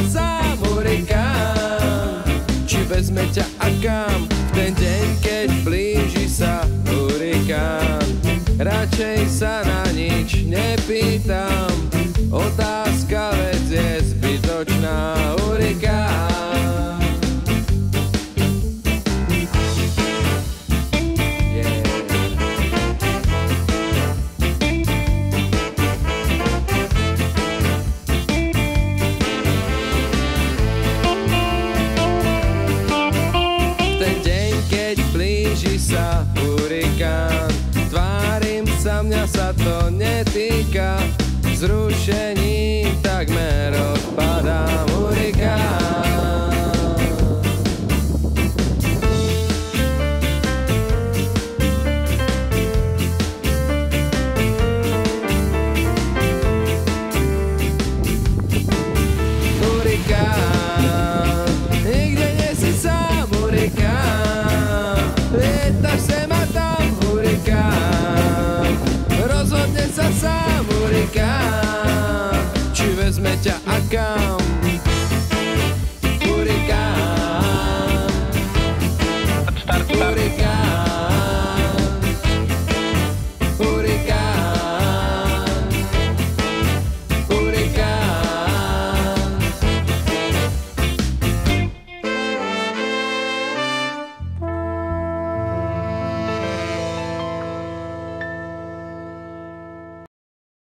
sám hurikán. Či vezme ťa a kam v ten deň, keď blíži sa hurikán. Radšej sa na nič nepýtam, otázka vec je zbytočná. Hurikán. Sa hurikán, tvárim sa, mňa sa to netýka, zrušením takmer odpadám. Hurikán. Hurikán, nikde nie si sám, hurikán. Lietaš sem a tam, hurikán. Rozhodne sa sám, hurikán. Či vezme ťa a kam